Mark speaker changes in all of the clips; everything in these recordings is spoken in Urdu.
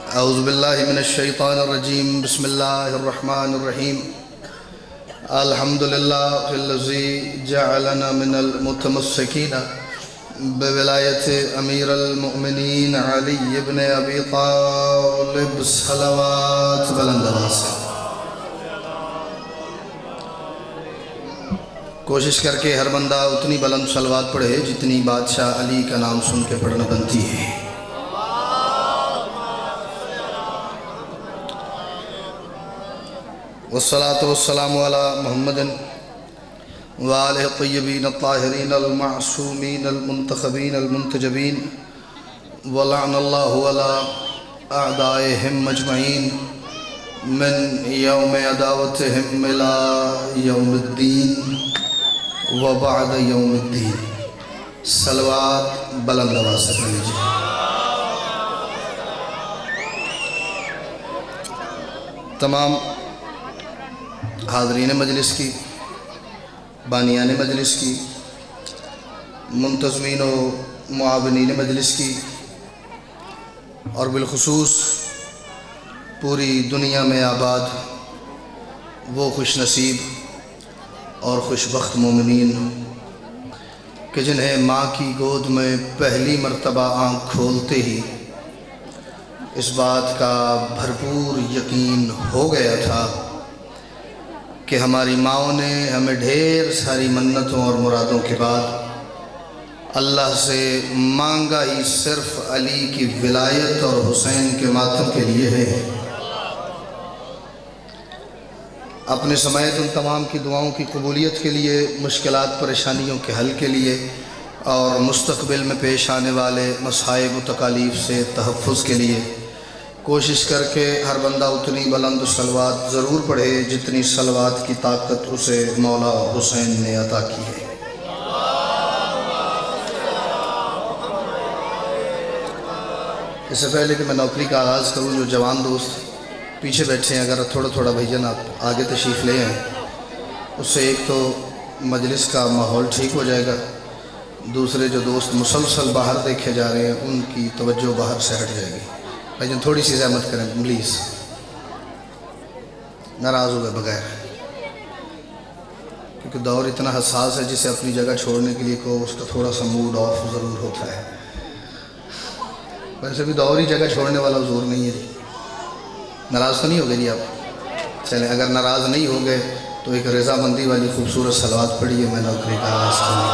Speaker 1: اعوذ باللہ من الشیطان الرجیم بسم اللہ الرحمن الرحیم الحمدللہ الذی جعلنا من المتمسکین بولایت امیر المؤمنین علی ابن ابی طالب صلوات بلند آواز سے کوشش کر کے ہر بندہ اتنی بلند صلوات پڑھے جتنی بادشاہ علی کا نام سن کے پڑھنا بنتی ہے۔ والصلاة والسلام على محمد وآلہ الطیبین الطاہرین المعصومین المنتخبین المنتجبین ولعن اللہ على اعدائهم مجمعین من یوم عداوتهم الى یوم الدین وبعد یوم الدین۔ صلوات بلند آواز سے پڑھ لیجیے۔ تمام حاضرین مجلس کی، بانیان مجلس کی، منتظمین و معاونین مجلس کی، اور بالخصوص پوری دنیا میں آباد وہ خوش نصیب اور خوش بخت مومنین کہ جنہیں ماں کی گود میں پہلی مرتبہ آنکھ کھولتے ہی اس بات کا بھرپور یقین ہو گیا تھا کہ ہماری ماؤں نے ہمیں ڈھیر ساری منتوں اور مرادوں کے بعد اللہ سے مانگا ہی صرف علی کی ولایت اور حسین کے ماتم کے لیے ہے۔ اپنے سمیت ان تمام کی دعاؤں کی قبولیت کے لیے، مشکلات پریشانیوں کے حل کے لیے اور مستقبل میں پیش آنے والے مصائب و تکالیف سے تحفظ کے لیے کوشش کر کے ہر بندہ اتنی بلند صلوات ضرور پڑھے جتنی صلوات کی طاقت اسے مولا حسین نے عطا کی ہے۔ اس سے پہلے کہ میں نوکری کا آغاز کروں، جو جوان دوست پیچھے بیٹھے ہیں، اگر تھوڑا تھوڑا بھائیجان آپ آگے تشریف لے آئیں، اس سے ایک تو مجلس کا ماحول ٹھیک ہو جائے گا، دوسرے جو دوست مسلسل باہر دیکھے جا رہے ہیں ان کی توجہ باہر سے ہٹ جائے گی۔ بھائیجان تھوڑی سی زحمت کریں پلیز، ناراض ہوئے بغیر، کیونکہ دور اتنا حساس ہے جسے اپنی جگہ چھوڑنے کے لیے کو اس کا تھوڑا سا موڈ آف ضرور ہوتا ہے۔ ویسے بھی دور ہی جگہ چھوڑنے والا حضور نہیں ہے جی، ناراض تو نہیں ہو گئے جی آپ؟ چلیں اگر ناراض نہیں ہو گئے تو ایک رضا مندی والی خوبصورت صلوات پڑھی ہے، میں نوکری کا آغاز کروں۔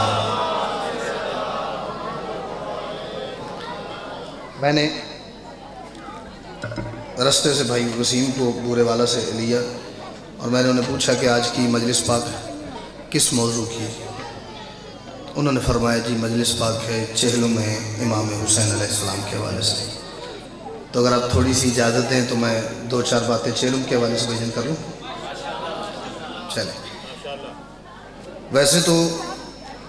Speaker 1: میں نے رستے سے بھائی وسیم کو بورے والا سے لیا اور میں نے انہیں پوچھا کہ آج کی مجلس پاک کس موضوع کی ہے؟ انہوں نے فرمایا جی مجلس پاک ہے چہلم میں امام حسین علیہ السلام کے حوالے سے۔ تو اگر آپ تھوڑی سی اجازت دیں تو میں دو چار باتیں چہلم کے حوالے سے بیان کروں۔ چلیں، ویسے تو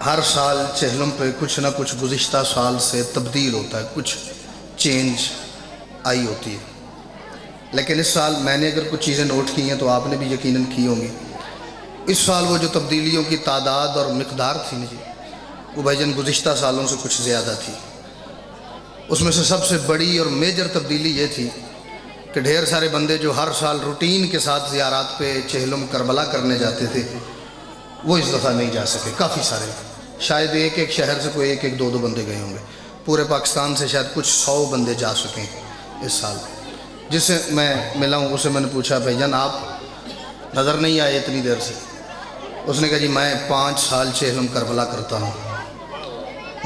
Speaker 1: ہر سال چہلم پہ کچھ نہ کچھ گزشتہ سال سے تبدیل ہوتا ہے، کچھ چینج آئی ہوتی ہے، لیکن اس سال میں نے اگر کچھ چیزیں نوٹ کی ہیں تو آپ نے بھی یقیناً کی ہوں گی۔ اس سال وہ جو تبدیلیوں کی تعداد اور مقدار تھی نا جی، وہ بھائی جان گزشتہ سالوں سے کچھ زیادہ تھی۔ اس میں سے سب سے بڑی اور میجر تبدیلی یہ تھی کہ ڈھیر سارے بندے جو ہر سال روٹین کے ساتھ زیارات پہ چہلم کربلا کرنے جاتے تھے وہ اس دفعہ نہیں جا سکے۔ کافی سارے، شاید ایک ایک شہر سے کوئی ایک ایک دو بندے گئے ہوں گے، پورے پاکستان سے شاید کچھ 100 بندے جا سکیں اس سال۔ جس سے میں ملا ہوں اسے میں نے پوچھا بھائی جان آپ نظر نہیں آئے اتنی دیر سے؟ اس نے کہا جی میں 5 سال چہلم کربلا کرتا ہوں،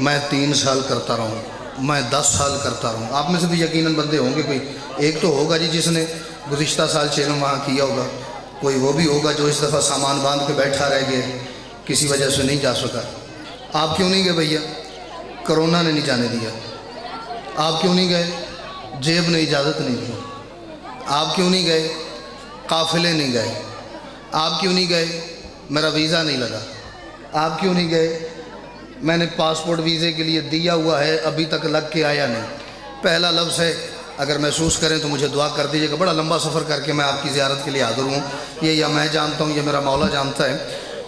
Speaker 1: میں 3 سال کرتا رہا ہوں، میں 10 سال کرتا رہا ہوں۔ آپ میں سے بھی یقیناً بندے ہوں گے، کوئی ایک تو ہوگا جی جس نے گزشتہ سال چہلم وہاں کیا ہوگا، کوئی وہ بھی ہوگا جو اس دفعہ سامان باندھ کے بیٹھا رہ گیا، کسی وجہ سے نہیں جا سکا۔ آپ کیوں نہیں گئے بھیا؟ کرونا نے نہیں جانے دیا۔ آپ کیوں نہیں گئے؟ جیب نے اجازت نہیں دی۔ آپ کیوں نہیں گئے؟ قافلے نہیں گئے۔ آپ کیوں نہیں گئے؟ میرا ویزا نہیں لگا۔ آپ کیوں نہیں گئے؟ میں نے پاسپورٹ ویزے کے لیے دیا ہوا ہے، ابھی تک لگ کے آیا نہیں۔ پہلا لفظ ہے، اگر محسوس کریں تو مجھے دعا کر دیجیے گا، بڑا لمبا سفر کر کے میں آپ کی زیارت کے لیے حاضر ہوں، یہ یا میں جانتا ہوں یا میرا مولا جانتا ہے۔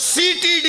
Speaker 1: CTD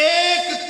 Speaker 1: 1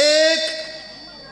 Speaker 1: 1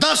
Speaker 1: 10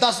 Speaker 1: 10,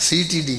Speaker 1: CTD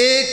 Speaker 1: 1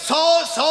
Speaker 1: 100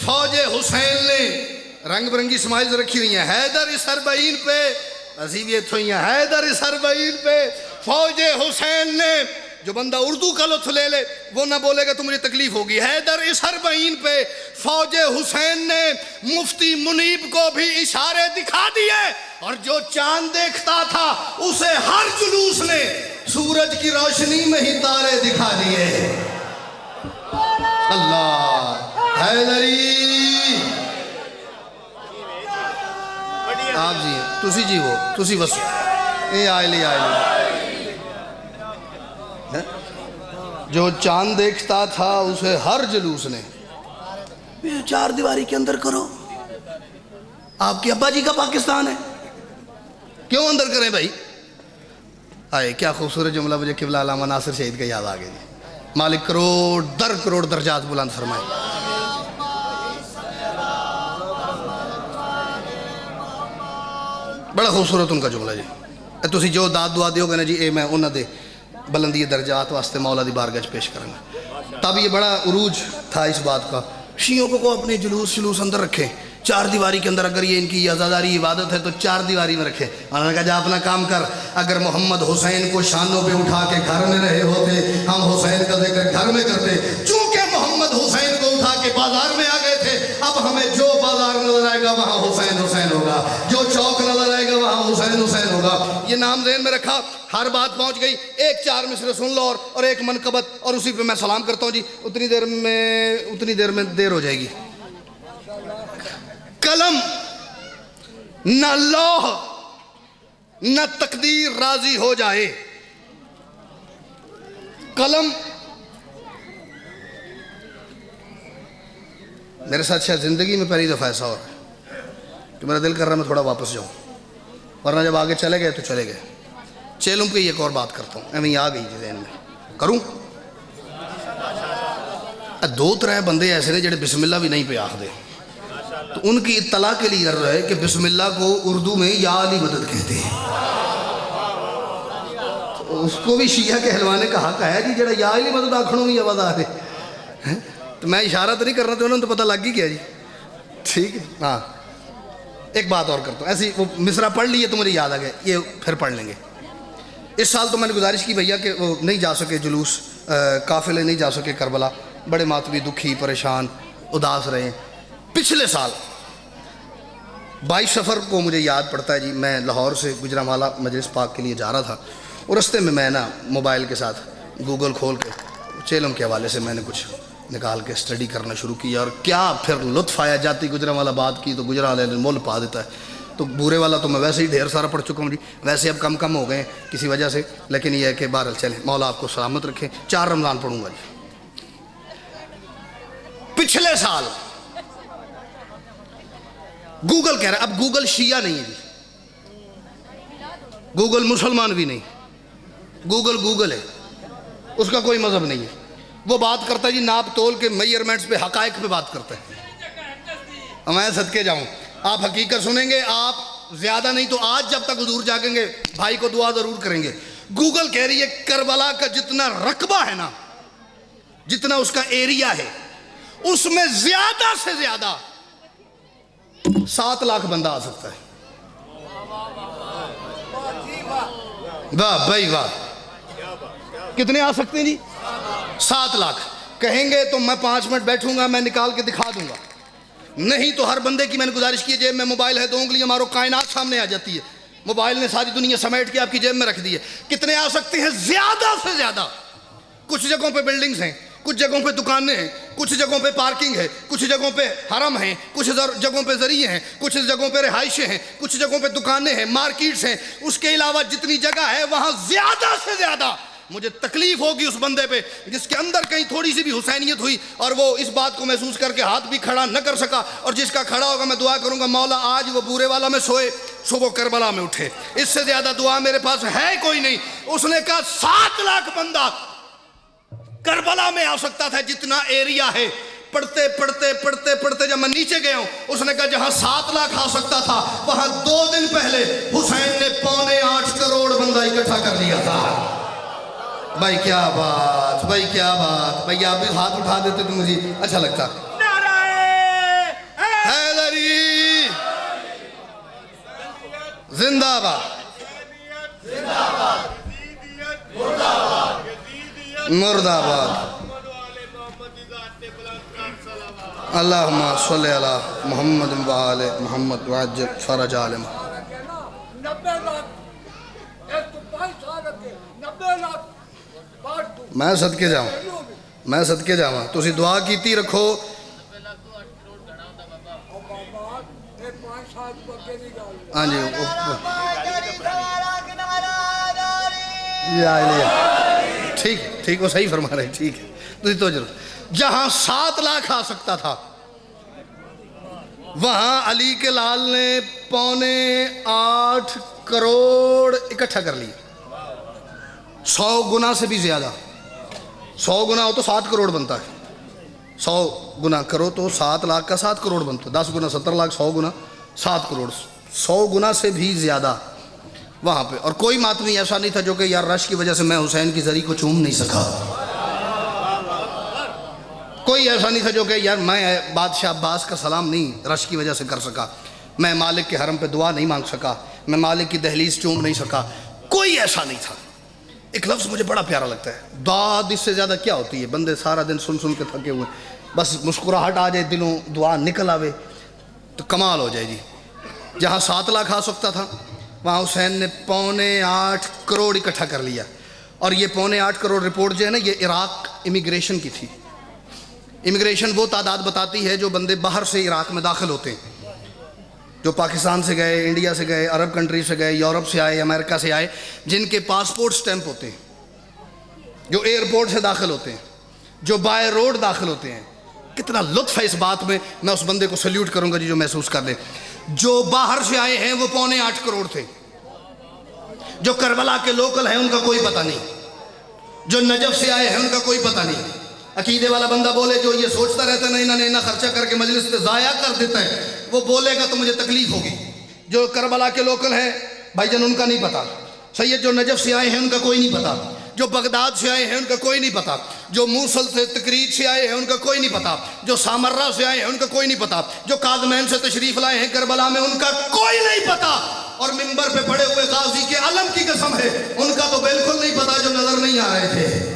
Speaker 1: فوج حسین نے رنگ برنگی سمائلز رکھی ہوئی ہیں، حیدر اس اربعین پہ عصیبیت ہوئی ہیں، حیدر اس اربعین پہ فوج حسین نے. جو بندہ اردو کا لطف لے لے وہ نہ بولے گا تو مجھے تکلیف ہوگی. حیدر اس اربعین پہ فوج حسین نے مفتی منیب کو بھی اشارے دکھا دیے، اور جو چاند دیکھتا تھا اسے ہر جلوس نے سورج کی روشنی میں ہی تارے دکھا دیے. اللہ حیدری آپ جی تسی جی وہ تسی بس یہ آئے لی جو چاند دیکھتا تھا اسے ہر جلوس نے. چار دیواری کے اندر کرو. آپ کے ابا جی کا پاکستان ہے، کیوں اندر کریں بھائی؟ آئے کیا خوبصورت جملہ مجھے قبلہ علامہ ناصر شہید کا یاد آ گیا جی. مالک کروڑ در کروڑ درجات بلند فرمائے. بڑا خوبصورت ان کا جملہ جی. تسی جو داد دعا دیو گے نا جی اے میں انہاں دے بلندی درجات واسطے مولا دی بارگاہ پیش کریں گا. تب یہ بڑا عروج تھا اس بات کا. شیعوں کو اپنے جلوس اندر رکھیں، چار دیواری کے اندر. اگر یہ ان کی عزاداری عبادت ہے تو چار دیواری میں رکھیں. انہوں نے کہا جا اپنا کام کر. اگر محمد حسین کو شانوں پہ اٹھا کے گھر میں رہے ہوتے ہم حسین کا ذکر گھر میں کرتے. چونکہ محمد حسین کو اٹھا کے بازار میں آ گئے تھے، اب ہمیں جو بازار نظر آئے گا وہاں حسین حسین ہوگا، جو چوک نظر آئے گا وہاں حسین حسین ہوگا. یہ نام ذہن میں رکھا، ہر بات پہنچ گئی. ایک چار مصرع سن لو اور ایک منقبت، اور اسی پہ میں سلام کرتا ہوں جی. اتنی دیر میں دیر ہو جائے گی. قلم نہ لوح نہ تقدیر راضی ہو جائے. قلم میرے ساتھ شاید زندگی میں پہلی دفعہ ایسا ہو رہا ہے کہ میرا دل کر رہا ہے میں تھوڑا واپس جاؤں، ورنہ جب آگے چلے گئے تو چلے گئے. چیلوں پہ ایک اور بات کرتا ہوں، ایویں آ گئی جی ذہن میں کروں. دو ترے بندے ایسے نے جڑے بسم اللہ بھی نہیں پہ آخ دے، تو ان کی اطلاع کے لیے کر رہا ہے کہ بسم اللہ کو اردو میں یا علی مدد کہتے ہیں. اس کو بھی شیعہ کہلوانے کا حق ہے جی جڑا یا علی مدد آکھنوں بھی آواز آ رہے. تو میں اشارہ تو نہیں کرنا، تو انہوں نے تو پتہ لگ ہی گیا جی. ٹھیک ہے ہاں. ایک بات اور کرتا ہوں، ایسی وہ مصرع پڑھ لیے تو مجھے یاد آ گیا، یہ پھر پڑھ لیں گے. اس سال تو میں نے گزارش کی بھیا کہ وہ نہیں جا سکے جلوس، قافلے نہیں جا سکے کربلا، بڑے ماتمی دکھی پریشان اداس رہے. پچھلے سال 22 صفر کو مجھے یاد پڑتا ہے جی، میں لاہور سے گجرانوالہ مجلس پاک کے لیے جا رہا تھا، اور رستے میں نا موبائل کے ساتھ گوگل کھول کے چیلم کے حوالے سے میں نے کچھ نکال کے اسٹڈی کرنا شروع کیا، اور کیا پھر لطف آیا. جاتی گجرانوالہ بات کی تو گجرانوالہ نے مول پا دیتا ہے. تو بورے والا تو میں ویسے ہی ڈھیر سارا پڑھ چکا ہوں جی، ویسے اب کم ہو گئے ہیں کسی وجہ سے، لیکن یہ ہے کہ بہرحال چلیں، مولا آپ کو سلامت رکھے. 4 رمضان پڑھوں گا جی. پچھلے سال گوگل کہہ رہا ہے، اب گوگل شیعہ نہیں ہے جی، گوگل مسلمان بھی نہیں، گوگل ہے، اس کا کوئی مذہب نہیں ہے. وہ بات کرتا ہے جی ناپ تول کے میئرمنٹس پہ، حقائق پہ بات کرتا ہے. میں صدقے جاؤں، آپ حقیقت سنیں گے، آپ زیادہ نہیں تو آج جب تک حضور جاگیں گے بھائی کو دعا ضرور کریں گے. گوگل کہہ رہی ہے کربلا کا جتنا رقبہ ہے نا، جتنا اس کا ایریا ہے، اس میں زیادہ سے زیادہ 7 لاکھ بندہ آ سکتا ہے. واہ بھائی واہ. کتنے آ سکتے ہیں جی؟ 7 لاکھ. کہیں گے تو میں 5 منٹ بیٹھوں گا، میں نکال کے دکھا دوں گا. نہیں تو ہر بندے کی میں نے گزارش کی ہے، جیب میں موبائل ہے، 2 انگلیاں مارو کائنات سامنے آ جاتی ہے. موبائل نے ساری دنیا سمیٹ کے آپ کی جیب میں رکھ دی ہے. کتنے آ سکتے ہیں؟ زیادہ سے زیادہ. کچھ جگہوں پہ بلڈنگز ہیں، کچھ جگہوں پہ دکانیں ہیں، کچھ جگہوں پہ پارکنگ ہے، کچھ جگہوں پہ حرم ہیں، کچھ جگہوں پہ ذریعے ہیں، کچھ جگہوں پہ رہائشیں ہیں، کچھ جگہوں پہ دکانیں ہیں، مارکیٹس ہیں. اس کے علاوہ جتنی جگہ ہے وہاں زیادہ سے زیادہ مجھے تکلیف ہوگی اس بندے پہ جس کے اندر کہیں تھوڑی سی بھی حسینیت ہوئی اور وہ اس بات کو محسوس کر کے ہاتھ بھی کھڑا نہ کر سکا. اور جس کا کھڑا ہوگا میں دعا کروں گا مولا آج وہ بورے والا میں سوئے، صبح کربلا میں اٹھے. اس سے زیادہ دعا میرے پاس ہے کوئی نہیں. اس نے کہا 7 لاکھ بندہ کربلا میں آ سکتا تھا جتنا ایریا ہے. پڑھتے جب میں نیچے گیا ہوں، اس نے کہا جہاں 7 لاکھ آ سکتا تھا وہاں 2 دن پہلے حسین نے 8.25 کروڑ بندہ اکٹھا کر لیا تھا. بھائی کیا بات، بھائی کیا بات. بھائی آپ بھی ہاتھ اٹھا دیتے تو مجھے اچھا لگتا. نعرہ زندہ باد، مرد آباد۔ اللہم صلی علی محمد و آل محمد وعجل فرج آل محمد۔
Speaker 2: 90 لاکھ 105 سال کے 90 لاکھ
Speaker 1: میں صدقے جاؤں، میں صدقے جاؤں، تسی دعا کیتی رکھو۔ ہاں جی ٹھیک ٹھیک، وہ صحیح فرما رہے، ٹھیک ہے۔ تسی تو ضرور جہاں 7 لاکھ آ سکتا تھا وہاں علی کے لال نے 8.25 کروڑ اکٹھا کر لی۔ 100 گنا سے بھی زیادہ، 100 گنا ہو تو 7 کروڑ بنتا ہے، 100 گنا کرو تو 7 لاکھ کا 7 کروڑ بنتا ہے، 10 گنا 70 لاکھ، 100 گنا 7 کروڑ، 100 گنا سے بھی زیادہ وہاں پہ۔ اور کوئی ماتمی ایسا نہیں تھا جو کہ یار رش کی وجہ سے میں حسین کی زری کو چوم نہیں سکا، کوئی ایسا نہیں تھا جو کہ یار میں بادشاہ عباس کا سلام نہیں رش کی وجہ سے کر سکا، میں مالک کے حرم پہ دعا نہیں مانگ سکا، میں مالک کی دہلیز چوم نہیں سکا، کوئی ایسا نہیں تھا۔ ایک لفظ مجھے بڑا پیارا لگتا ہے، داد اس سے زیادہ کیا ہوتی ہے؟ بندے سارا دن سن سن کے تھکے ہوئے، بس مسکراہٹ آ جائے دلوں، دعا نکل آوے تو کمال ہو جائے جی۔ جہاں 7 لاکھ آ سکتا تھا وہاں حسین نے 8.25 کروڑ اکٹھا کر لیا۔ اور یہ 8.25 کروڑ رپورٹ جو ہے نا، یہ عراق امیگریشن کی تھی۔ امیگریشن وہ تعداد بتاتی ہے جو بندے باہر سے عراق میں داخل ہوتے ہیں، جو پاکستان سے گئے، انڈیا سے گئے، عرب کنٹری سے گئے، یورپ سے آئے، امریکہ سے آئے، جن کے پاسپورٹ سٹیمپ ہوتے ہیں، جو ایئرپورٹ سے داخل ہوتے ہیں، جو بائی روڈ داخل ہوتے ہیں۔ کتنا لطف ہے اس بات میں، میں اس بندے کو سلیوٹ کروں گا جی جو محسوس کر لے۔ جو باہر سے آئے ہیں وہ 8.25 کروڑ تھے، جو کربلا کے لوکل ہیں ان کا کوئی پتہ نہیں، جو نجف سے آئے ہیں ان کا کوئی پتہ نہیں۔ عقیدے والا بندہ بولے جو یہ سوچتا رہتا ہے نا انہوں نے اتنا خرچہ کر کے مجلس پہ ضائع کر دیتا ہے، وہ بولے گا تو مجھے تکلیف ہوگی۔ جو کربلا کے لوکل ہیں بھائی جان ان کا نہیں پتہ، سید جو نجف سے آئے ہیں ان کا کوئی نہیں پتہ، جو بغداد سے آئے ہیں ان کا کوئی نہیں پتہ، جو موصل سے تکریت سے آئے ہیں ان کا کوئی نہیں پتہ، جو سامرہ سے آئے ہیں ان کا کوئی نہیں پتہ، جو کاظمین سے تشریف لائے ہیں کربلا میں ان کا کوئی نہیں پتہ، اور منبر پہ پڑے ہوئے غازی کے علم کی قسم ہے ان کا تو بالکل نہیں پتہ جو نظر نہیں آ رہے تھے۔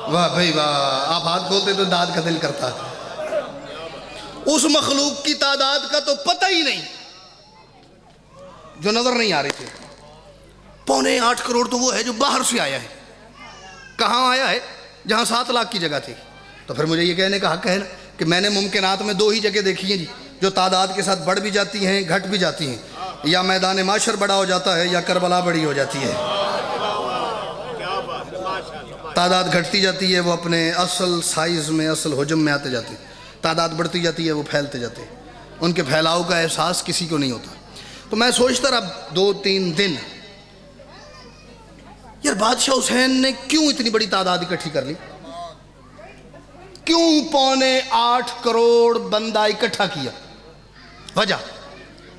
Speaker 1: واہ بھائی واہ، آپ ہاتھ کھولتے تو داد کا دل کرتا ہے۔ اس مخلوق کی تعداد کا تو پتہ ہی نہیں جو نظر نہیں آ رہی تھی۔ 8.25 کروڑ تو وہ ہے جو باہر سے آیا ہے۔ کہاں آیا ہے؟ جہاں 7 لاکھ کی جگہ تھی۔ تو پھر مجھے یہ کہنے کا حق ہے نا کہ میں نے ممکنات میں 2 ہی جگہ دیکھی ہیں جی جو تعداد کے ساتھ بڑھ بھی جاتی ہیں گھٹ بھی جاتی ہیں، یا میدان معاشر بڑا ہو جاتا ہے یا کربلا بڑی ہو جاتی ہے۔ تعداد گھٹتی جاتی ہے وہ اپنے اصل سائز میں، اصل حجم میں آتے جاتے ہیں، تعداد بڑھتی جاتی ہے وہ پھیلتے جاتے ہیں، ان کے پھیلاؤ کا احساس کسی کو نہیں ہوتا۔ تو میں سوچتا رہا 2-3 دن یار بادشاہ حسین نے کیوں اتنی بڑی تعداد اکٹھی کر لی؟ کیوں 8.25 کروڑ بندہ اکٹھا کیا؟ وجہ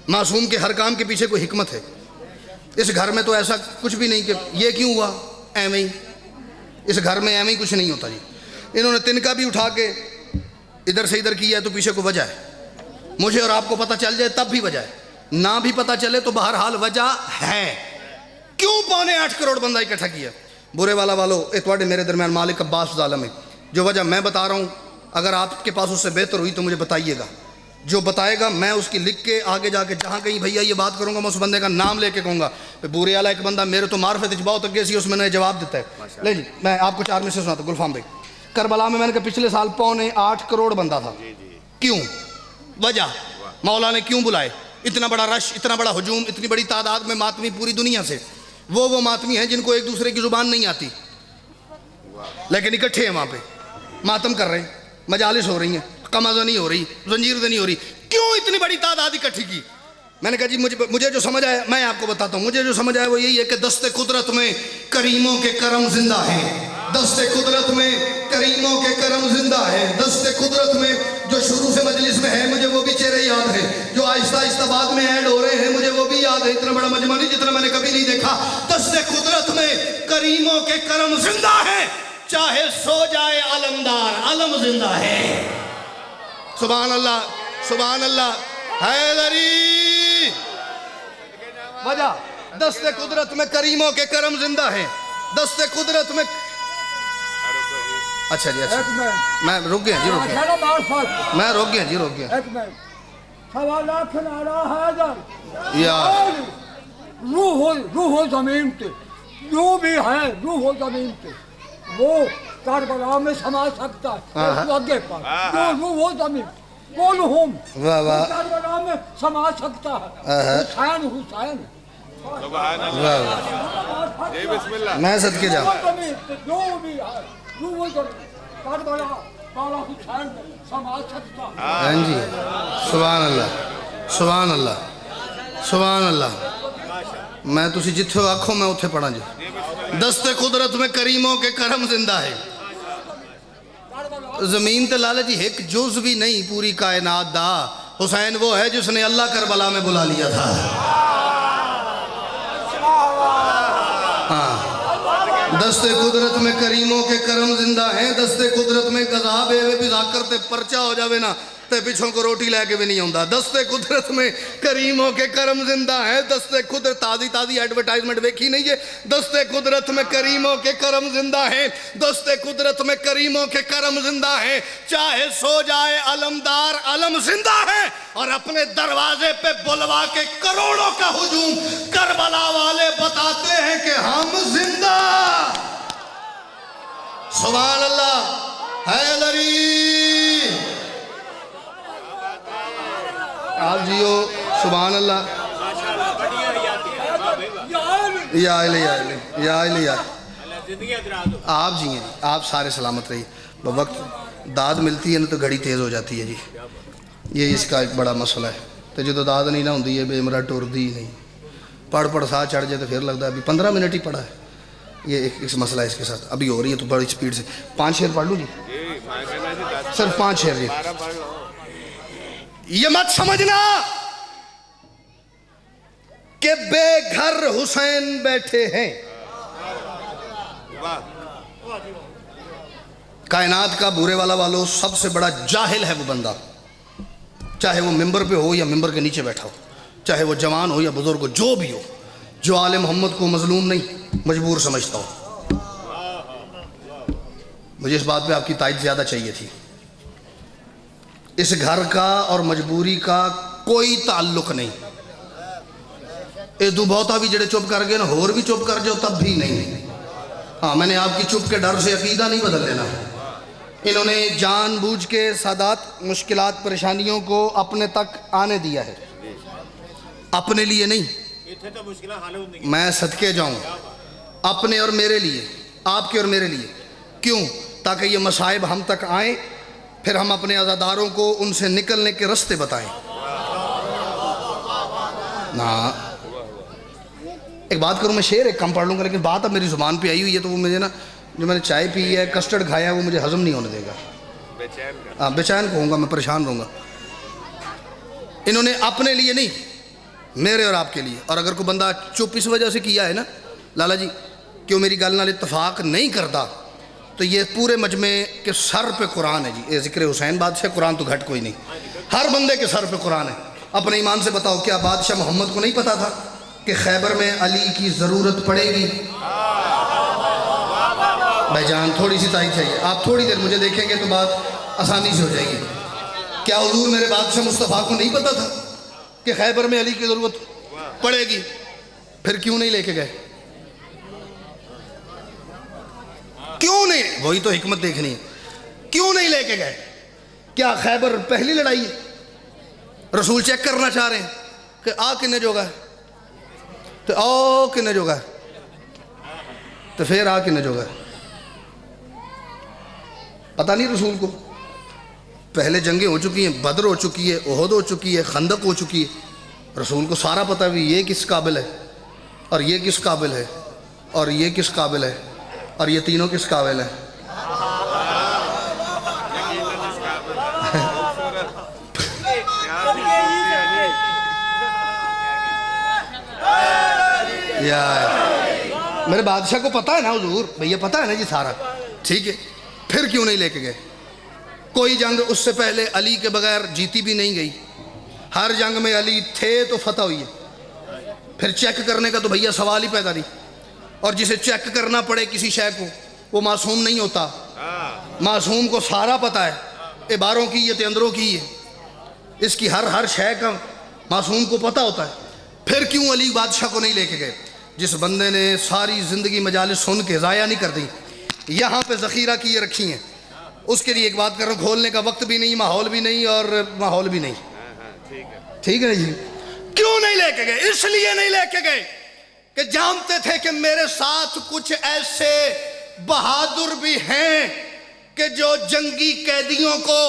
Speaker 1: معصوم کے ہر کام کے پیچھے کوئی حکمت ہے۔ اس گھر میں تو ایسا کچھ بھی نہیں کہ یہ کیوں ہوا ایویں ہی، اس گھر میں ایویں کچھ نہیں ہوتا جی۔ انہوں نے تنکا بھی اٹھا کے ادھر سے ادھر کیا ہے تو پیچھے کو وجہ ہے، مجھے اور آپ کو پتہ چل جائے تب بھی وجہ ہے، نہ بھی پتہ چلے تو بہرحال وجہ ہے۔ کیوں 8.25 کروڑ بندہ اکٹھا کیا؟ برے والا والو اتواڈے میرے درمیان مالک عباس ظالم ہے، جو وجہ میں بتا رہا ہوں اگر آپ کے پاس اس سے بہتر ہوئی تو مجھے بتائیے گا، جو بتائے گا میں اس کی لکھ کے آگے جا کے جہاں کہیں بھیا یہ بات کروں گا میں اس بندے کا نام لے کے کہوں گا۔ بورے والا ایک بندہ میرے تو معرفت اجباؤ تک گئی سی، اس میں نے جواب دیتا ہے۔ لے جی میں آپ کو 4 میں سے سناتا ہوں۔ گلفام بھائی کربلا میں نے کہا پچھلے سال 8.25 کروڑ بندہ تھا، کیوں؟ وجہ مولا نے کیوں بلائے؟ اتنا بڑا رش، اتنا بڑا ہجوم، اتنی بڑی تعداد میں ماتمی پوری دنیا سے، وہ ماتمی ہیں جن کو ایک دوسرے کی زبان نہیں آتی لیکن اکٹھے ہیں وہاں پہ، ماتم کر رہے ہیں، مجالس ہو رہی ہیں، قمازہ نہیں ہو رہی، زنجیر نہیں ہو رہی، کیوں اتنی بڑی تعداد اکٹھی کی؟ میں نے کہا جی مجھے جو سمجھ آیا میں آپ کو بتاتا ہوں، مجھے جو سمجھ آیا وہ یہی ہے کہ دست قدرت میں کریموں کے کرم زندہ ہے، دست قدرت میں کریموں کے کرم زندہ ہے، دست قدرت میں جو شروع سے مجلس میں ہے مجھے وہ بھی چہرے یاد ہیں، جو آہستہ آہستہ بعد میں ایڈ ہو رہے ہیں مجھے وہ بھی یاد ہے، اتنا بڑا مجمع نہیں جتنا میں نے کبھی نہیں دیکھا۔ دست قدرت میں کریموں کے کرم زندہ ہے، چاہے سو جائے علمدار، علم زندہ ہے۔ سبحان اللہ، سبحان اللہ، حیدری وجہ دست قدرت میں کریموں کے کرم زندہ ہیں، دست قدرت میں. اچھا جی اچھا،
Speaker 2: ایک منٹ
Speaker 1: میں رک گیا جی، رک گیا،
Speaker 2: چلو بار فرق
Speaker 1: میں رک گیا جی، رک گیا.
Speaker 2: ایک منٹ 1.25 لاکھ نعرہ حیدر
Speaker 1: یا
Speaker 2: روح زمین پہ جو بھی ہے روح زمین پہ وہ کربلا میں سما سکتا ہے. تو آگے پر جو روح زمین کون ہوں
Speaker 1: واہ واہ
Speaker 2: کربلا میں سما سکتا ہے. حسین حسین
Speaker 1: واہ واہ، میں صدقے جاؤں.
Speaker 2: روح زمین پہ جو بھی ہے روح زمین کربلا والا حسین میں سما سکتا ہے.
Speaker 1: ہاں جی، سبحان اللہ سبحان اللہ سبحان اللہ. میں تسی جتھے آکھو میں اتھے پڑھا جی. دست قدرت میں کریموں کے کرم زندہ ہے. زمین تے لالہ جی ایک جز بھی نہیں پوری کائنات دا. حسین وہ ہے جس نے اللہ کربلا میں بلا لیا تھا. ہاں، دست قدرت میں کریموں کے کرم زندہ ہیں. دست قدرت میں قضا بے بھی کرتے پرچہ ہو جاوے نا تے پیچھوں کو روٹی لے کے بھی نہیں ہوندا. دست قدرت میں کریموں کے کرم زندہ ہیں. دست قدرت تازی ایڈورٹائزمنٹ دیکھی نہیں ہے. دست قدرت میں کریموں کے کرم زندہ ہیں. دست قدرت میں کریموں کے کرم زندہ ہیں. چاہے سو جائے علمدار علم زندہ ہے، اور اپنے دروازے پہ بلوا کے کروڑوں کا ہجوم کربلا والے بتاتے ہیں کہ ہم زندہ. سبحان اللہ حیدری. آپ جیو سبحان اللہ. یا الہ یا الہ یا الہ یا آپ جی ہیں جی، آپ سارے سلامت رہی. وقت داد ملتی ہے نا تو گھڑی تیز ہو جاتی ہے جی. یہ اس کا ایک بڑا مسئلہ ہے. تو جدو داد نہیں نہ ہوندی ہے بے مرا ٹردی ہی نہیں. پڑھ ساتھ چڑھ جائے تو پھر لگتا ہے ابھی 15 منٹ ہی پڑھا ہے. یہ ایک مسئلہ ہے اس کے ساتھ. ابھی ہو رہی ہے تو بڑی سپیڈ سے 5 شعر پڑھ لوں جی، صرف 5 شعر جی. یہ مت سمجھنا کہ بے گھر حسین بیٹھے ہیں. کائنات کا بورے والا والو سب سے بڑا جاہل ہے وہ بندہ، چاہے وہ ممبر پہ ہو یا ممبر کے نیچے بیٹھا ہو، چاہے وہ جوان ہو یا بزرگ ہو، جو بھی ہو، جو آل محمد کو مظلوم نہیں مجبور سمجھتا ہو. مجھے اس بات پہ آپ کی تائید زیادہ چاہیے تھی. اس گھر کا اور مجبوری کا کوئی تعلق نہیں. دو بہتا بھی جڑے چپ کر گئے نا اور بھی چپ کر جاؤ تب بھی نہیں. ہاں، میں نے آپ کی چپ کے ڈر سے عقیدہ نہیں بدل لینا. انہوں نے جان بوجھ کے سادات مشکلات پریشانیوں کو اپنے تک آنے دیا ہے، اپنے لیے نہیں. میں صدقے جاؤں اپنے اور میرے لیے، آپ کے اور میرے لیے. کیوں؟ تاکہ یہ مصائب ہم تک آئیں، پھر ہم اپنے عزاداروں کو ان سے نکلنے کے رستے بتائیں. نا ایک بات کروں، میں شعر ایک کم پڑھ لوں گا، لیکن بات اب میری زبان پہ آئی ہوئی ہے تو وہ مجھے نا، جو میں نے چائے پی ہے کسٹرڈ کھایا ہے وہ مجھے ہضم نہیں ہونے دے گا. ہاں، بے چین کہوں گا، میں پریشان رہوں گا. انہوں نے اپنے لیے نہیں، میرے اور آپ کے لیے. اور اگر کوئی بندہ چپ اس وجہ سے کیا ہے نا لالا جی کہ وہ میری گل نال اتفاق نہیں کرتا، تو یہ پورے مجمع کے سر پہ قرآن ہے جی. یہ ذکر حسین بادشاہ قرآن تو گھٹ کوئی نہیں، ہر بندے کے سر پہ قرآن ہے. اپنے ایمان سے بتاؤ، کیا بادشاہ محمد کو نہیں پتا تھا کہ خیبر میں علی کی ضرورت پڑے گی؟ بھائی جان تھوڑی سی تائید چاہیے. آپ تھوڑی دیر مجھے دیکھیں گے تو بات آسانی سے ہو جائے گی. کیا حضور میرے بادشاہ مصطفیٰ کو نہیں پتا تھا کہ خیبر میں علی کی ضرورت پڑے گی؟ پھر کیوں نہیں لے کے گئے؟ کیوں نہیں؟ وہی تو حکمت دیکھنی ہے. کیوں نہیں لے کے گئے؟ کیا خیبر پہلی لڑائی ہے؟ رسول چیک کرنا چاہ رہے ہیں کہ آ کنے جوگا ہے تو آ کنے جوگا ہے تو پھر آ کنے جوگا ہے. پتہ نہیں رسول کو. پہلے جنگیں ہو چکی ہیں، بدر ہو چکی ہے، احد ہو چکی ہے، خندق ہو چکی ہے. رسول کو سارا پتہ بھی یہ کس قابل ہے اور یہ کس قابل ہے اور یہ کس قابل ہے اور یہ تینوں کس قابل ہیں. میرے بادشاہ کو پتہ ہے نا حضور، بھئی یہ پتہ ہے نا جی سارا. ٹھیک ہے، پھر کیوں نہیں لے کے گئے؟ کوئی جنگ اس سے پہلے علی کے بغیر جیتی بھی نہیں گئی. ہر جنگ میں علی تھے تو فتح ہوئی ہے. پھر چیک کرنے کا تو بھیا سوال ہی پیدا نہیں. اور جسے چیک کرنا پڑے کسی شے کو وہ معصوم نہیں ہوتا. معصوم کو سارا پتہ ہے, عباروں کی یہ اندروں کی ہے, اس کی ہر شے کا معصوم کو پتہ ہوتا ہے. پھر کیوں علی بادشاہ کو نہیں لے کے گئے؟ جس بندے نے ساری زندگی مجالس سن کے ضائع نہیں کر دی, یہاں پہ ذخیرہ کیے رکھی ہیں, اس کے لیے ایک بات کر رہا ہوں, کھولنے کا وقت بھی نہیں, ماحول بھی نہیں, اور ماحول بھی نہیں. ٹھیک ہے جی. کیوں نہیں لے کے گئے؟ اس لیے نہیں لے کے گئے کہ جانتے تھے کہ میرے ساتھ کچھ ایسے بہادر بھی ہیں کہ جو جنگی قیدیوں کو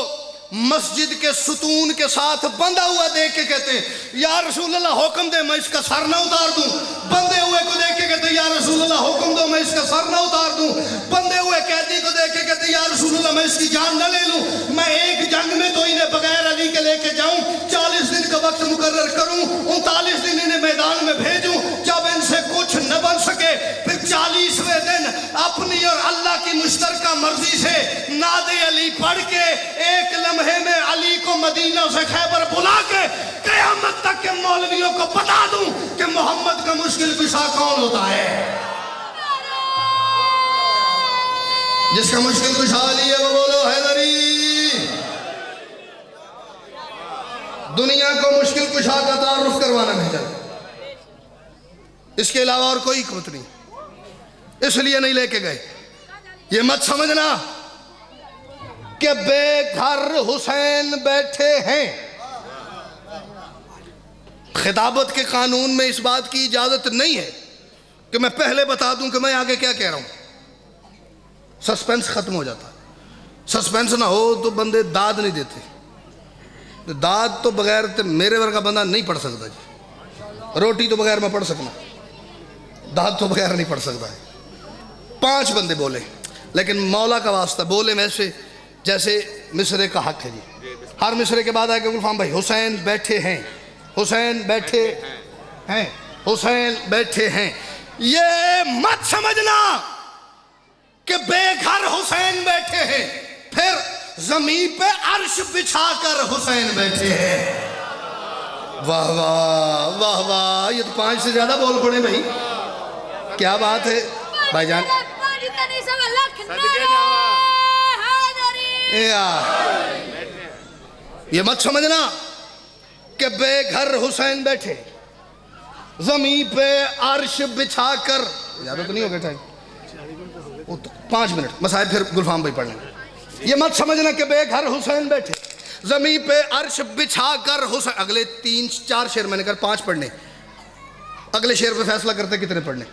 Speaker 1: مسجد کے ستون کے ساتھ بندھا ہوا دیکھ کے کہتے ہیں یا رسول اللہ حکم دے میں اس کا سر نہ اتار دوں. بندھے ہوئے کو دیکھ کے کہتے ہیں یا رسول اللہ حکم دو میں اس کا سر نہ اتار دوں. بندھے ہوئے قیدی کو دیکھ کے کہتے ہیں یا رسول اللہ میں اس کی جان نہ لے لوں. میں ایک جنگ میں تو انہیں بغیر علی کے لے کے جاؤں, 40 دن کا وقت مقرر کروں, 39 دن انہیں میدان میں بھیجوں. جب ان سے کچھ نہ بن سکے پھر 40ویں دن اپنی اور اللہ کی مشترکہ مرضی سے ناد علی پڑھ کے ایک لمحے میں علی کو مدینہ سے خیبر بلا کے قیامت تک کے مولویوں کو بتا دوں کہ محمد کا مشکل کشا کون ہوتا ہے. جس کا مشکل کشا علی ہے وہ بولو حیدری. دنیا کو مشکل کشا کا تعارف کروانا بھیجا, اس کے علاوہ اور کوئی قوت نہیں. اس لیے نہیں لے کے گئے. یہ مت سمجھنا کہ بے گھر حسین بیٹھے ہیں. خطابت کے قانون میں اس بات کی اجازت نہیں ہے کہ میں پہلے بتا دوں کہ میں آگے کیا کہہ رہا ہوں. سسپینس ختم ہو جاتا. سسپینس نہ ہو تو بندے داد نہیں دیتے. داد تو بغیر میرے ورگا بندہ نہیں پڑھ سکتا جی. روٹی تو بغیر میں پڑھ سکنا, داد تو بغیر نہیں پڑھ سکتا ہے. 5 بندے بولے, لیکن مولا کا واسطہ بولے ویسے جیسے مصرے کا حق ہے جی. ہر مصرے کے بعد آئے کہ گلفام بھائی حسین بیٹھے ہیں, حسین بیٹھے ہیں, حسین بیٹھے ہیں. یہ مت سمجھنا کہ بے گھر حسین بیٹھے ہیں پھر زمین پہ عرش بچھا کر حسین بیٹھے ہیں. واہ واہ واہ واہ, یہ تو 5 سے زیادہ بول پڑے بھائی. کیا بات ہے بھائی جان. یہ مت سمجھنا کہ بے گھر حسین بیٹھے زمین پہ عرش بچھا کر. زیادہ تو نہیں ہو گیا ٹائم, 5 منٹ مسائل پھر گلفام بھائی پڑھ لیں. یہ مت سمجھنا کہ بے گھر حسین بیٹھے زمین پہ عرش بچھا کر حسین. اگلے 3-4 شعر میں نے کہا 5 پڑھنے, اگلے شعر پہ فیصلہ کرتے کتنے پڑھنے.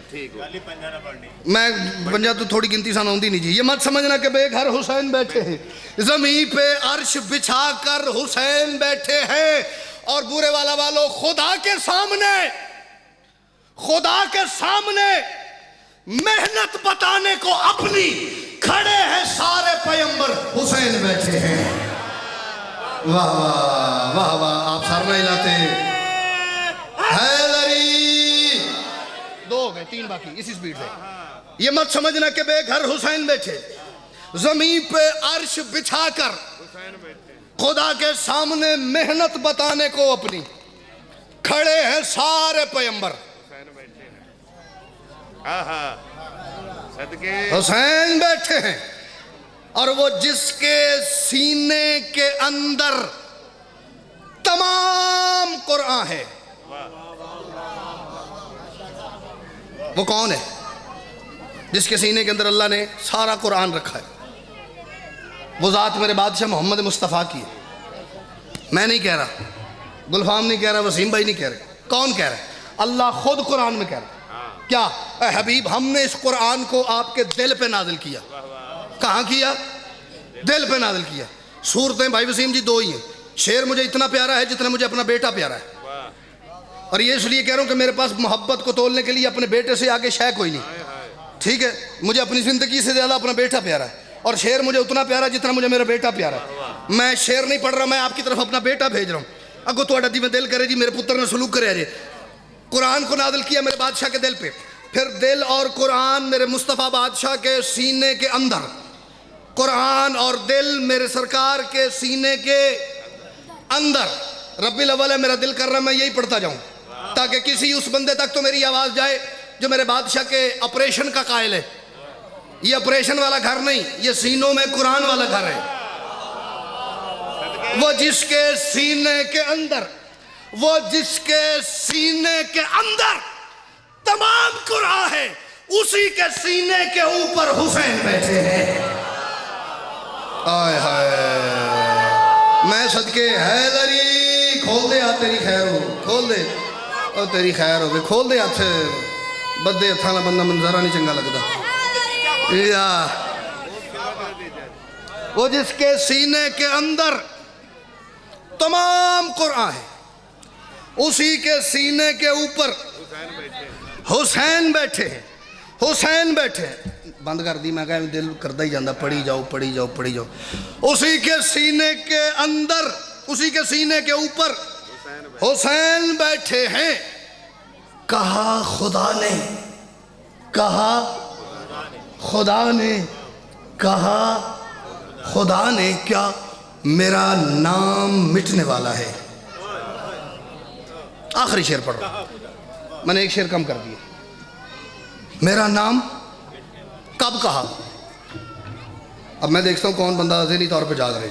Speaker 1: میں پنجا تو تھوڑی گنتی سان ہوندی نہیں جی. یہ مت سمجھنا کہ بے گھر حسین بیٹھے ہیں زمین پہ عرش بچھا کر حسین بیٹھے ہیں. اور بورے والا والو خدا کے سامنے محنت بتانے کو اپنی کھڑے ہیں سارے پیمبر, حسین بیٹھے ہیں. واہ واہ واہ واہ, آپ سر نہ ہلاتے. حیدری 2 ہو گئے, 3 باقی اسی سپیڈ سے. یہ مت سمجھنا کہ بے گھر حسین بیٹھے زمین پہ عرش بچھا کر خدا کے سامنے محنت بتانے کو اپنی کھڑے ہیں سارے پیمبر. حسین بیٹھے ہیں اور وہ جس کے سینے کے اندر تمام قرآن ہے. وہ کون ہے؟ جس کے سینے کے اندر اللہ نے سارا قرآن رکھا ہے. وہ ذات میرے بادشاہ محمد مصطفیٰ کی ہے. میں نہیں کہہ رہا, گلفام نہیں کہہ رہا, وسیم بھائی نہیں کہہ رہے. کون کہہ رہا ہے؟ اللہ خود قرآن میں کہہ رہا ہے. کیا اے حبیب ہم نے اس قرآن کو آپ کے دل پہ نازل کیا. کہاں کیا؟ دل پہ نازل کیا. صورتیں بھائی وسیم جی 2 ہی ہیں. شعر مجھے اتنا پیارا ہے جتنا مجھے اپنا بیٹا پیارا ہے. اور یہ اس لیے کہہ رہا ہوں کہ میرے پاس محبت کو تولنے کے لیے اپنے بیٹے سے آگے شے کوئی نہیں. ٹھیک ہے, مجھے اپنی زندگی سے زیادہ اپنا بیٹا پیارا ہے, اور شعر مجھے اتنا پیارا جتنا مجھے میرا بیٹا پیارا ہے. میں شعر نہیں پڑھ رہا, میں آپ کی طرف اپنا بیٹا بھیج رہا ہوں. اگو تو اڈی میں دل کرے جی میرے پتر نے سلوک کرے جی. قرآن کو نازل کیا میرے بادشاہ کے دل پہ, پھر دل اور قرآن میرے مصطفیٰ بادشاہ کے سینے کے اندر, قرآن اور دل میرے سرکار کے سینے کے اندر. ربی الاول ہے, میرا دل کر رہا میں یہی پڑھتا جاؤں حتیٰ کہ کسی اس بندے تک تو میری آواز جائے جو میرے بادشاہ کے آپریشن کا قائل ہے. یہ آپریشن والا گھر نہیں, یہ سینوں میں قرآن والا گھر ہے. وہ جس کے سینے کے اندر تمام قرآن ہے, اسی کے سینے کے اوپر حسین بیٹھے ہیں. آئے ہائے, میں صدقے حیدری, کھول دے ہاتھ, تیری خیر ہو, کھول دے, او تیری خیر ہو, کھول دے ہاتھ. بدے ہتھاں نال بندہ منظرہ نہیں چنگا لگتا. یا وہ جس کے سینے کے اندر تمام قرآن ہے, اسی کے سینے کے اوپر حسین بیٹھے ہیں. حسین بیٹھے ہیں. بند کر دی, میں کہا دل کردہ ہی جاندہ, پڑھی جاؤ پڑھی جاؤ پڑھی جاؤ. اسی کے سینے کے اندر, اسی کے سینے کے اوپر حسین بیٹھے ہیں. کہا خدا نے, کہا خدا نے, کہا خدا نے کیا میرا نام مٹنے والا ہے. آخری شعر پڑھ رہا ہوں, میں نے ایک شعر کم کر دیا. میرا نام کب کہا؟ اب میں دیکھتا ہوں کون بندہ ذہنی طور پہ جاگ رہے.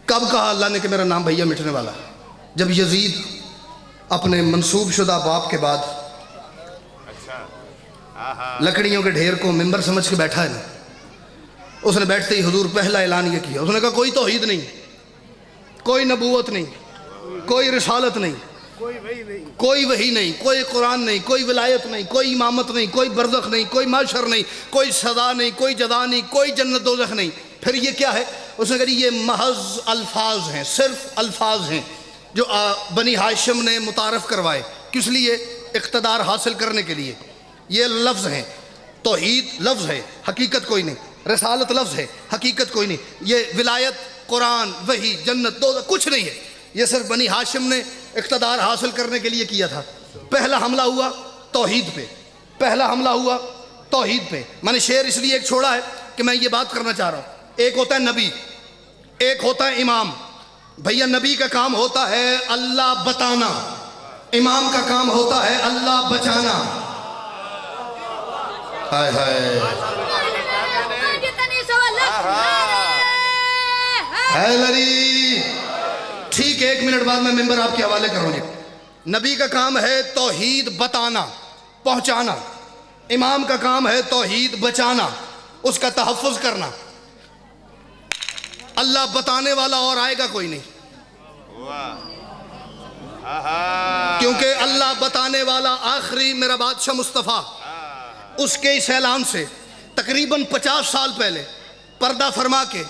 Speaker 1: کب کہا اللہ نے کہ میرا نام بھیا مٹنے والا ہے؟ جب یزید اپنے منسوب شدہ باپ کے بعد لکڑیوں کے ڈھیر کو ممبر سمجھ کے بیٹھا ہے نا, اس نے بیٹھتے ہی حضور پہلا اعلان یہ کیا, اس نے کہا کوئی توحید نہیں, کوئی نبوت نہیں, کوئی رسالت نہیں, کوئی وحی نہیں, کوئی قرآن نہیں, کوئی ولایت نہیں, کوئی امامت نہیں, کوئی برزخ نہیں, کوئی معاشر نہیں, کوئی سزا نہیں, کوئی جزا نہیں, کوئی جنت دوزخ نہیں. پھر یہ کیا ہے؟ اس نے کہا یہ محض الفاظ ہیں, صرف الفاظ ہیں جو بنی ہاشم نے متعارف کروائے. کس لیے؟ اقتدار حاصل کرنے کے لیے. یہ لفظ ہیں. توحید لفظ ہے, حقیقت کوئی نہیں. رسالت لفظ ہے, حقیقت کوئی نہیں. یہ ولایت, قرآن, وحی, جنت دوزخ کچھ نہیں ہے. یہ صرف بنی ہاشم نے اقتدار حاصل کرنے کے لیے کیا تھا. پہلا حملہ ہوا توحید پہ, پہلا حملہ ہوا توحید پہ. میں نے شعر اس لیے ایک چھوڑا ہے کہ میں یہ بات کرنا چاہ رہا ہوں. ایک ہوتا ہے نبی, ایک ہوتا ہے امام. بھیا نبی کا کام ہوتا ہے اللہ بتانا, امام کا کام ہوتا ہے اللہ بچانا. ہائے ہائے حیدری. ٹھیک ہے, 1 منٹ بعد میں ممبر آپ کے حوالے کروں گی. نبی کا کام ہے توحید بتانا, پہنچانا. امام کا کام ہے توحید بچانا, اس کا تحفظ کرنا. اللہ بتانے والا اور آئے گا کوئی نہیں, کیونکہ اللہ بتانے والا آخری میرا بادشاہ مصطفیٰ, اس کے اس اعلان سے تقریباً 50 سال پہلے پردہ فرما کے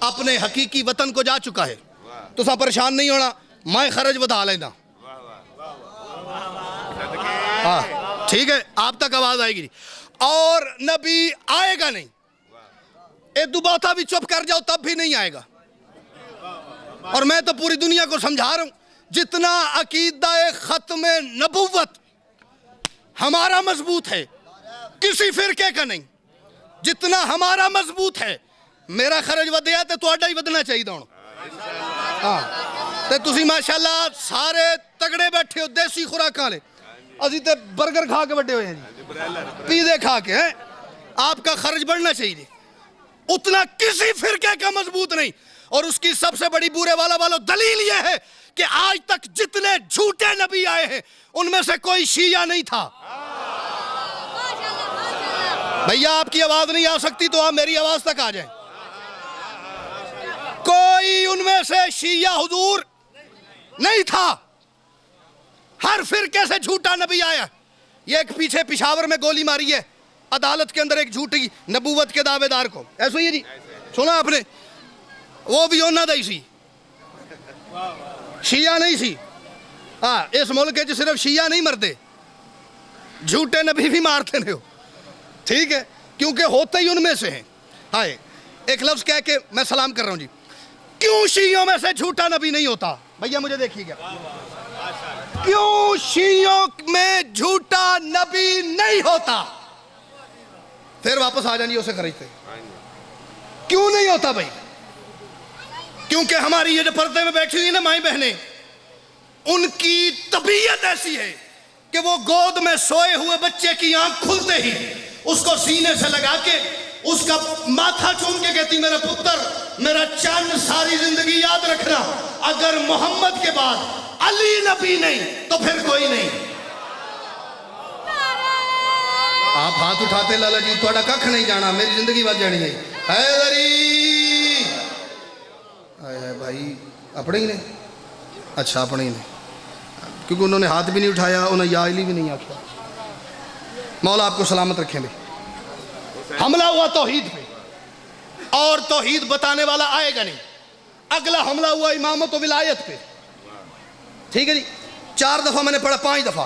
Speaker 1: اپنے حقیقی وطن کو جا چکا ہے. تو سا پریشان نہیں ہونا, میں خرج بتا لینا. ہاں ٹھیک ہے, آپ تک آواز آئے گی. اور نبی آئے گا نہیں, ایک دو بوتا بھی چپ کر جاؤ تب بھی نہیں آئے گا. اور میں تو پوری دنیا کو سمجھا رہا ہوں, جتنا عقیدہ ختم نبوت ہمارا مضبوط ہے, کسی فرقے کا نہیں, جتنا ہمارا مضبوط ہے, میرا خرج ودیا تے تواڈا ہی ودنا چاہیے ہوں. ہاں تے تسی ماشاءاللہ سارے تگڑے بیٹھے ہو, دیسی خوراکاں لے. اسی تے برگر کھا کے بڑے ہوئے ہیں جی, پیزے کھا کے ہیں. آپ کا خرچ بڑھنا چاہیے, اتنا کسی فرقے کا مضبوط نہیں. اور اس کی سب سے بڑی بورے والا والو دلیل یہ ہے کہ آج تک جتنے جھوٹے نبی آئے ہیں ان میں سے کوئی شیعہ نہیں تھا. بھیا آپ کی آواز نہیں آ سکتی تو آپ میری آواز تک آ جائیں. کوئی ان میں سے شیعہ حضور نہیں تھا. ہر فرقے سے جھوٹا نبی آیا. یہ ایک پیچھے پشاور میں گولی ماری ہے عدالت کے اندر ایک جھوٹی نبوت کے دعوے دار کو, ایسا ہی ہے جی, سنا آپ نے؟ وہ بھی اونا دائی سی, شیعہ نہیں سی. ہاں اس ملک کے صرف شیعہ نہیں مرتے, جھوٹے نبی بھی مارتے نہیں ہو. ٹھیک ہے, کیونکہ ہوتے ہی ان میں سے ہیں. ہائے ایک لفظ کہہ کے میں سلام کر رہا ہوں جی. کیوں شیعوں میں سے جھوٹا نبی نہیں ہوتا؟ بھیا مجھے دیکھیے گا, کیوں شیعوں میں جھوٹا نبی نہیں ہوتا؟ پھر واپس آ جائیں اسے خریدتے. کیوں نہیں ہوتا بھائی؟ کیونکہ ہماری یہ جو پردے میں بیٹھی ہوئی نا مائیں بہنیں, ان کی طبیعت ایسی ہے کہ وہ گود میں سوئے ہوئے بچے کی آنکھ کھلتے ہی اس کو سینے سے لگا کے اس کا ماتھا چوم کے کہتی میرا پتر میرا چاند ساری زندگی یاد رکھنا اگر محمد کے بعد علی نبی نہیں تو پھر کوئی نہیں. آپ ہاتھ اٹھاتے لالا جی تھوڑا ککھ نہیں جانا میری زندگی بات جانی ہے. حیدری آئے بھائی اپنے ہی نہیں اچھا اپنے ہی نہیں کیونکہ انہوں نے ہاتھ بھی نہیں اٹھایا انہیں یا علی بھی نہیں آکھا. مولا آپ کو سلامت رکھیں بھی. حملہ ہوا توحید پہ اور توحید بتانے والا آئے گا نہیں. اگلا حملہ ہوا امامت و ولایت پہ. ٹھیک ہے جی 4 دفعہ میں نے پڑھا 5 دفعہ.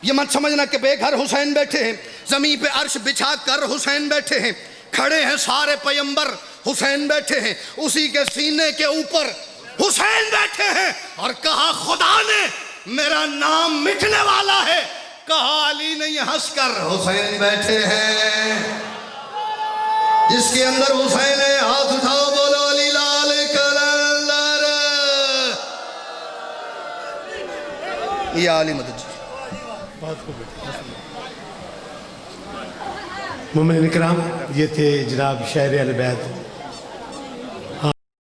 Speaker 1: یہ مت سمجھنا کہ بے گھر حسین بیٹھے ہیں زمین پہ عرش بچھا کر حسین بیٹھے ہیں کھڑے ہیں سارے پیمبر حسین بیٹھے ہیں اسی کے سینے کے اوپر حسین بیٹھے ہیں اور کہا خدا نے میرا نام مٹنے والا ہے کہا علی نے یہ ہنس کر حسین بیٹھے ہیں جس کے اندر حسین ہے ہاتھ اٹھاؤ بولو علی لال کلندر. یہ علی مدد جی
Speaker 3: مومنین کرام یہ تھے جناب شاعر اہل بیت